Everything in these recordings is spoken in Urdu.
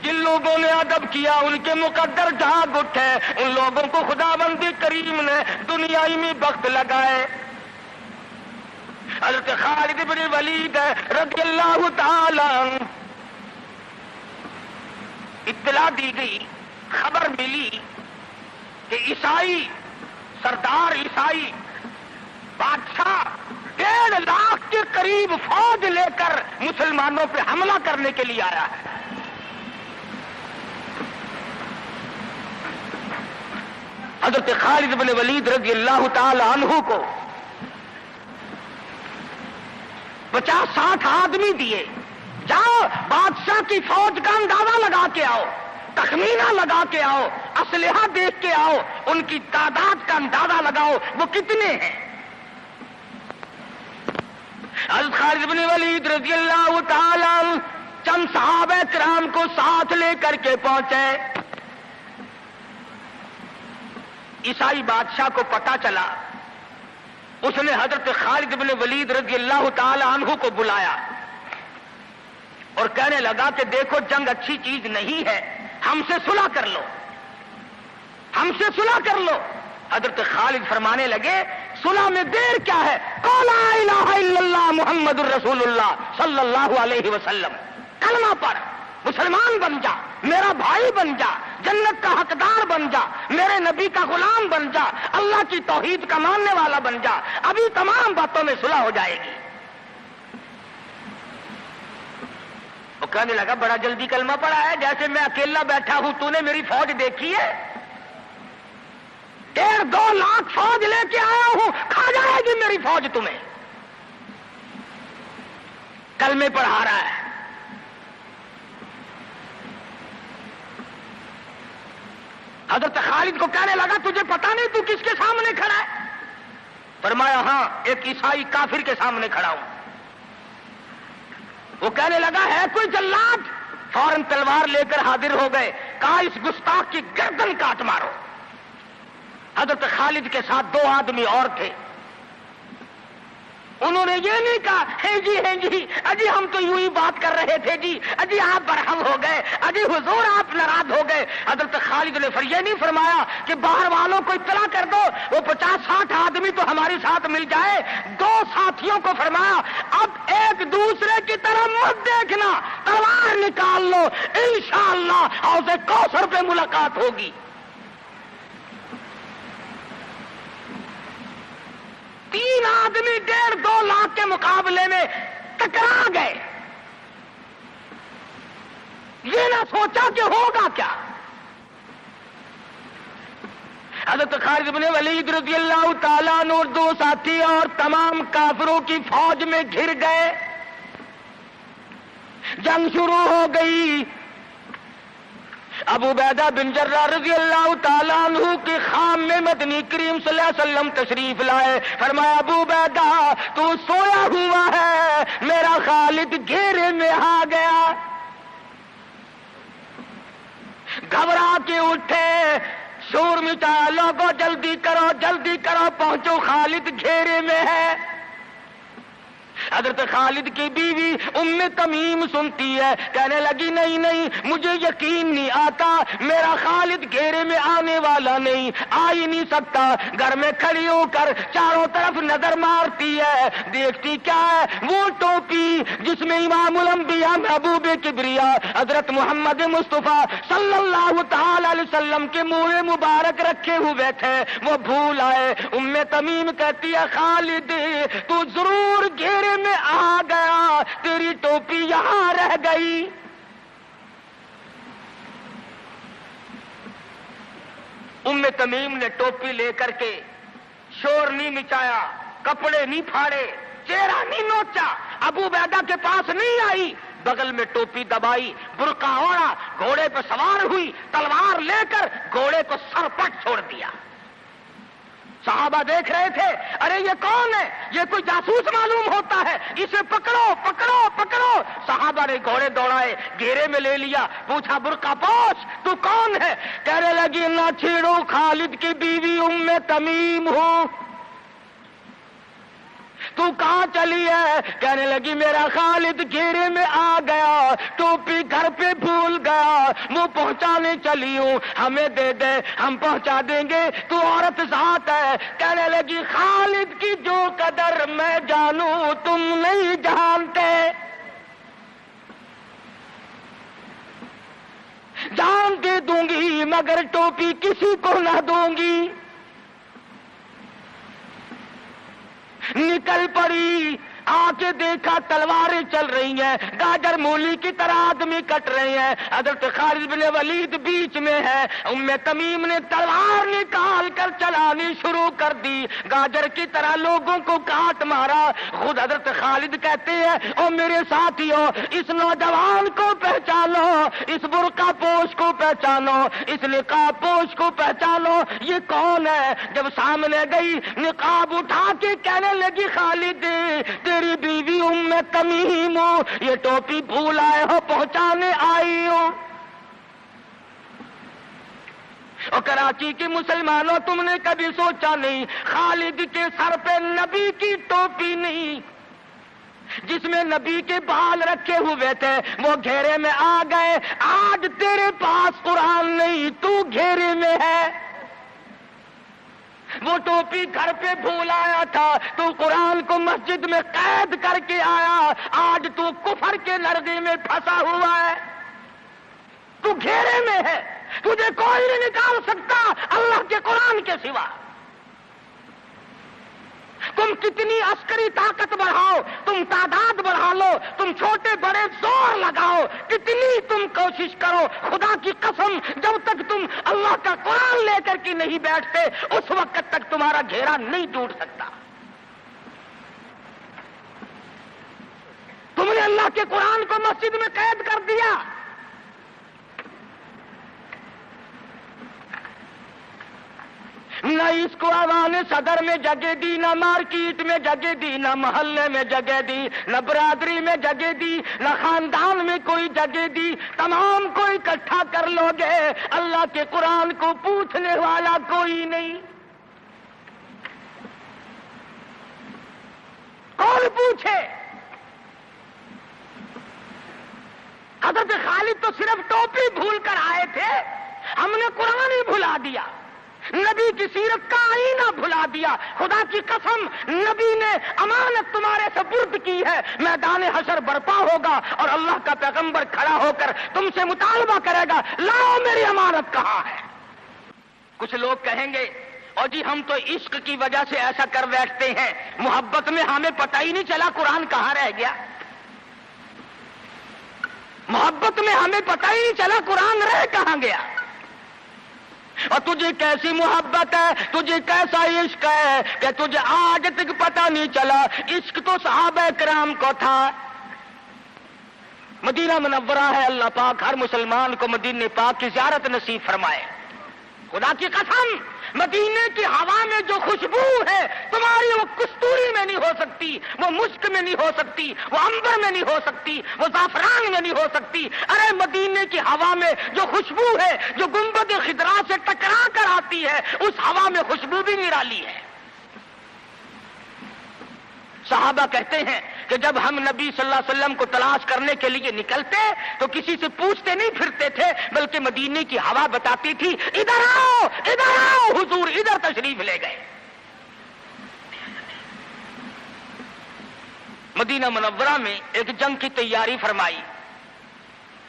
جن لوگوں نے ادب کیا ان کے مقدر جھاگ اٹھے، ان لوگوں کو خداوند کریم نے دنیائی میں بخت لگائے۔ حضرت خالد بن ولید رضی اللہ تعالی عنہ اطلاع دی گئی، خبر ملی کہ عیسائی سردار عیسائی بادشاہ 1.5 لاکھ کے قریب فوج لے کر مسلمانوں پہ حملہ کرنے کے لیے آیا ہے۔ حضرت خالد بن ولید رضی اللہ تعالی عنہ کو 50-60 آدمی دیے، جاؤ بادشاہ کی فوج کا اندازہ لگا کے آؤ، تخمینہ لگا کے آؤ، اسلحہ دیکھ کے آؤ، ان کی تعداد کا اندازہ لگاؤ وہ کتنے ہیں۔ حضرت خالد بن ولید رضی اللہ تعالی عنہ چند صحابہ کرام کو ساتھ لے کر کے پہنچے۔ عیسائی بادشاہ کو پتا چلا، اس نے حضرت خالد بن ولید رضی اللہ تعالی عنہ کو بلایا اور کہنے لگا کہ دیکھو جنگ اچھی چیز نہیں ہے، ہم سے صلح کر لو، ہم سے صلح کر لو۔ حضرت خالد فرمانے لگے صلح میں دیر کیا ہے، قول لا الہ الا اللہ محمد الرسول اللہ صلی اللہ علیہ وسلم، کلمہ پڑھ، مسلمان بن جا، میرا بھائی بن جا، جنت کا حقدار بن جا، میرے نبی کا غلام بن جا، اللہ کی توحید کا ماننے والا بن جا، ابھی تمام باتوں میں صلح ہو جائے گی۔ وہ کہنے لگا بڑا جلدی کلمہ پڑھا ہے، جیسے میں اکیلا بیٹھا ہوں، تو نے میری فوج دیکھی ہے؟ 1.5-2 لاکھ فوج لے کے آیا ہوں، کھا جائے گی میری فوج تمہیں۔ کلمے پڑھا رہا ہے۔ حضرت خالد کو کہنے لگا تجھے پتا نہیں تو کس کے سامنے کھڑا ہے؟ فرمایا ہاں ایک عیسائی کافر کے سامنے کھڑا ہوں۔ وہ کہنے لگا ہے کوئی جلاد؟ فوراً تلوار لے کر حاضر ہو گئے، کہا اس گستاخ کی گردن کاٹ مارو۔ حضرت خالد کے ساتھ 2 آدمی اور تھے، انہوں نے یہ نہیں کہا ہے جی اجی ہم تو یوں ہی بات کر رہے تھے جی، اجی آپ برہم ہو گئے، اجی حضور آپ ناراض ہو گئے۔ حضرت خالد نے یہ نہیں فرمایا کہ باہر والوں کو اطلاع کر دو، وہ 50-60 آدمی تو ہمارے ساتھ مل جائے۔ 2 ساتھیوں کو فرمایا اب ایک دوسرے کی طرف مت دیکھنا، تلوار نکال لو، انشاءاللہ حوض کوثر پہ ملاقات ہوگی۔ 3 آدمی 1.5-2 لاکھ کے مقابلے میں ٹکرا گئے، یہ نہ سوچا کہ ہوگا کیا۔ حضرت خالد بن ولید رضی اللہ تعالیٰ عنہ اور 2 ساتھی اور تمام کافروں کی فوج میں گھر گئے، جنگ شروع ہو گئی۔ ابو عبیدہ بن جراح رضی اللہ تعالیٰ عنہ کے خام میں مدنی کریم صلی اللہ علیہ وسلم تشریف لائے، فرمایا ابو عبیدہ تو سویا ہوا ہے، میرا خالد گھیرے میں آ گیا۔ گھبرا کے اٹھے، شور مچایا، لوگوں جلدی کرو پہنچو، خالد گھیرے میں ہے۔ حضرت خالد کی بیوی ام تمیم سنتی ہے، کہنے لگی نہیں مجھے یقین نہیں آتا، میرا خالد گھیرے میں آنے والا نہیں، آ ہی نہیں سکتا۔ گھر میں کھڑی ہو کر چاروں طرف نظر مارتی ہے، دیکھتی کیا ہے؟ وہ ٹوپی جس میں امام الانبیاء محبوب کبریا حضرت محمد مصطفیٰ صلی اللہ تعالی علیہ وسلم کے منہ مبارک رکھے ہوئے تھے، وہ بھول آئے۔ ام تمیم کہتی ہے خالد تو ضرور گھیرے میں آ گیا، تیری ٹوپی یہاں رہ گئی۔ ام تمیم نے ٹوپی لے کر کے شور نہیں مچایا، کپڑے نہیں پھاڑے، چہرہ نہیں نوچا، ابو عبیدہ کے پاس نہیں آئی، بغل میں ٹوپی دبائی، برقع اوڑھا، گھوڑے پہ سوار ہوئی، تلوار لے کر گھوڑے کو سر پٹ چھوڑ دیا۔ صحابہ دیکھ رہے تھے، ارے یہ کون ہے؟ یہ کوئی جاسوس معلوم ہوتا ہے، اسے پکڑو۔ صحابہ نے گھوڑے دوڑائے، گھیرے میں لے لیا، پوچھا برقع پوش تو کون ہے؟ کہنے لگی نہ چھیڑو، خالد کی بیوی ام تمیم ہوں۔ تو کہاں چلی ہے؟ کہنے لگی میرا خالد گھیرے میں آ گیا، ٹوپی گھر پہ بھول گیا، وہ پہنچانے چلی ہوں، ہمیں دے دے ہم پہنچا دیں گے، تو عورت ذات ہے۔ کہنے لگی خالد کی جو قدر میں جانوں تم نہیں جانتے، جان دے دوں گی مگر ٹوپی کسی کو نہ دوں گی۔ نکل پڑی، آ کے دیکھا تلواریں چل رہی ہیں، گاجر مولی کی طرح آدمی کٹ رہے ہیں، حضرت خالد بن ولید بیچ میں ہے۔ ام تمیم نے تلوار نکال کر چلانی شروع کر دی، گاجر کی طرح لوگوں کو کاٹ مارا۔ خود حضرت خالد کہتے ہیں او میرے ساتھیوں، اس نوجوان کو پہچانو، اس برقع پوش کو پہچانو، اس نقاب پوش کو پہچانو، یہ کون ہے؟ جب سامنے گئی نقاب اٹھا کے کہنے لگی خالد تیری بیوی ام تمیم ہوں، یہ ٹوپی بھول آئے ہو، پہنچانے آئی ہوں۔ اور کراچی کے مسلمانوں تم نے کبھی سوچا نہیں خالد کے سر پہ نبی کی ٹوپی نہیں، جس میں نبی کے بال رکھے ہوئے تھے وہ گھیرے میں آ گئے۔ آج تیرے پاس قرآن نہیں، تو گھیرے میں ہے۔ وہ ٹوپی گھر پہ بھول آیا تھا، تو قرآن کو مسجد میں قید کر کے آیا، آج تو کفر کے لرزے میں پھنسا ہوا ہے، تو گھیرے میں ہے، تجھے کوئی نہیں نکال سکتا اللہ کے قرآن کے سوا۔ تم کتنی عسکری طاقت بڑھاؤ، تم تعداد بڑھا لو، تم چھوٹے بڑے زور لگاؤ، کتنی تم کوشش کرو، خدا کی قسم جب تک تم اللہ کا قرآن لے کر کے نہیں بیٹھتے اس وقت تک تمہارا گھیرا نہیں ٹوٹ سکتا۔ تم نے اللہ کے قرآن کو مسجد میں قید کر دیا۔ نہ اس کو عوام صدر میں جگہ دی، نہ مارکیٹ میں جگہ دی، نہ محلے میں جگہ دی، نہ برادری میں جگہ دی، نہ خاندان میں کوئی جگہ دی۔ تمام کو اکٹھا کر لو گے، اللہ کے قرآن کو پوچھنے والا کوئی نہیں۔ کون پوچھے؟ حضرت خالد تو صرف ٹوپی بھول کر آئے تھے، ہم نے قرآن ہی بھلا دیا، نبی کی سیرت کا آئینہ بھلا دیا۔ خدا کی قسم نبی نے امانت تمہارے سپرد کی ہے، میدان حشر برپا ہوگا اور اللہ کا پیغمبر کھڑا ہو کر تم سے مطالبہ کرے گا لاؤ میری امانت کہاں ہے۔ کچھ لوگ کہیں گے اور جی ہم تو عشق کی وجہ سے ایسا کر بیٹھتے ہیں، محبت میں ہمیں پتہ ہی نہیں چلا قرآن کہاں رہ گیا، محبت میں ہمیں پتہ ہی نہیں چلا قرآن رہ کہاں گیا۔ اور تجھے کیسی محبت ہے، تجھے کیسا عشق ہے کہ تجھے آج تک پتہ نہیں چلا۔ عشق تو صحابہ کرام کو تھا۔ مدینہ منورہ ہے، اللہ پاک ہر مسلمان کو مدینہ پاک کی زیارت نصیب فرمائے۔ خدا کی قسم مدینے کی ہوا میں جو خوشبو ہے تمہاری وہ کستوری میں نہیں ہو سکتی، وہ مشک میں نہیں ہو سکتی، وہ عنبر میں نہیں ہو سکتی، وہ زعفران میں نہیں ہو سکتی۔ ارے مدینے کی ہوا میں جو خوشبو ہے جو گنبد خضرا سے ٹکرا کر آتی ہے اس ہوا میں خوشبو بھی نرالی ہے۔ صحابہ کہتے ہیں کہ جب ہم نبی صلی اللہ علیہ وسلم کو تلاش کرنے کے لیے نکلتے تو کسی سے پوچھتے نہیں پھرتے تھے، بلکہ مدینے کی ہوا بتاتی تھی ادھر آؤ ادھر آؤ، حضور ادھر تشریف لے گئے۔ مدینہ منورہ میں ایک جنگ کی تیاری فرمائی،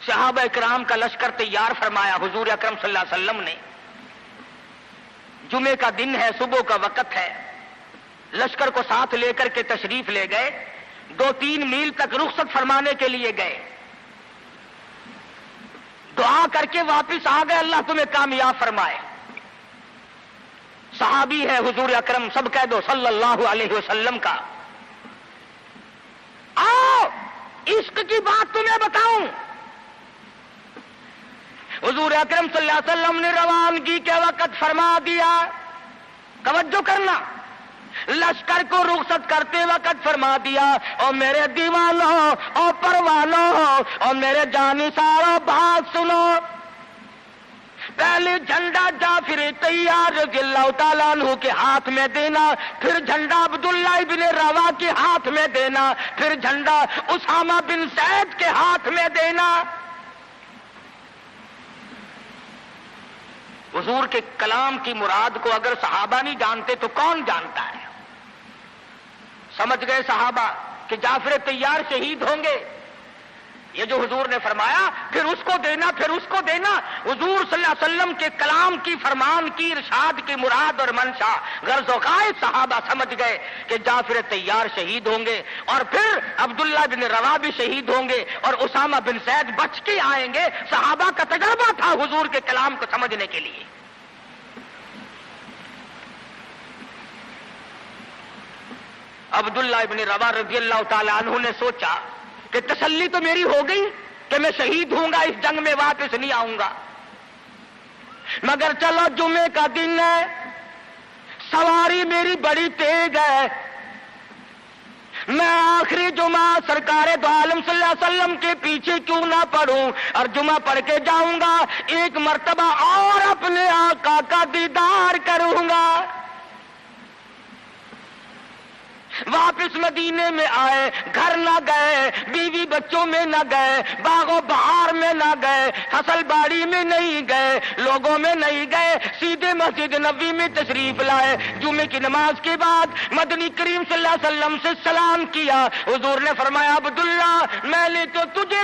صحابہ کرام کا لشکر تیار فرمایا، حضور اکرم صلی اللہ علیہ وسلم نے۔ جمعے کا دن ہے، صبح کا وقت ہے، لشکر کو ساتھ لے کر کے تشریف لے گئے، 2-3 میل تک رخصت فرمانے کے لیے گئے، دعا کر کے واپس آ گئے، اللہ تمہیں کامیاب فرمائے۔ صحابی ہے حضور اکرم، سب کہہ دو صلی اللہ علیہ وسلم کا۔ آؤ عشق کی بات تمہیں بتاؤں، حضور اکرم صلی اللہ علیہ وسلم نے روانگی کے وقت فرما دیا، توجہ کرنا، لشکر کو رخصت کرتے وقت فرما دیا، اور میرے دیوانوں اور پروانوں اور میرے جانثاروں بات سنو، پہلے جھنڈا جعفر طیار رضی اللہ تعالیٰ عنہ کے ہاتھ میں دینا، پھر جھنڈا عبداللہ ابن روا کے ہاتھ میں دینا، پھر جھنڈا اسامہ بن زید کے ہاتھ میں دینا۔ حضور کے کلام کی مراد کو اگر صحابہ نہیں جانتے تو کون جانتا ہے؟ سمجھ گئے صحابہ کہ جعفر طیار شہید ہوں گے. یہ جو حضور نے فرمایا پھر اس کو دینا، پھر اس کو دینا. حضور صلی اللہ علیہ وسلم کے کلام کی، فرمان کی، ارشاد کی مراد اور منشا غرض و غائب صحابہ سمجھ گئے کہ جعفر طیار شہید ہوں گے، اور پھر عبداللہ بن رواح بھی شہید ہوں گے، اور اسامہ بن زید بچ کے آئیں گے. صحابہ کا تجربہ تھا حضور کے کلام کو سمجھنے کے لیے. عبداللہ بن رواح رضی اللہ تعالی عنہ نے سوچا کہ تسلی تو میری ہو گئی کہ میں شہید ہوں گا، اس جنگ میں واپس نہیں آؤں گا، مگر چلو جمعے کا دن ہے، سواری میری بڑی تیز ہے، میں آخری جمعہ سرکار دو عالم صلی اللہ علیہ وسلم کے پیچھے کیوں نہ پڑھوں اور جمعہ پڑھ کے جاؤں گا، ایک مرتبہ اور اپنے آقا کا دیدار کروں گا. واپس مدینے میں آئے، گھر نہ گئے، بیوی بچوں میں نہ گئے، باغ و بہار میں نہ گئے، فصل باڑی میں نہیں گئے، لوگوں میں نہیں گئے، سیدھے مسجد نبوی میں تشریف لائے. جمعے کی نماز کے بعد مدنی کریم صلی اللہ علیہ وسلم سے سلام کیا. حضور نے فرمایا عبداللہ میں نے تو تجھے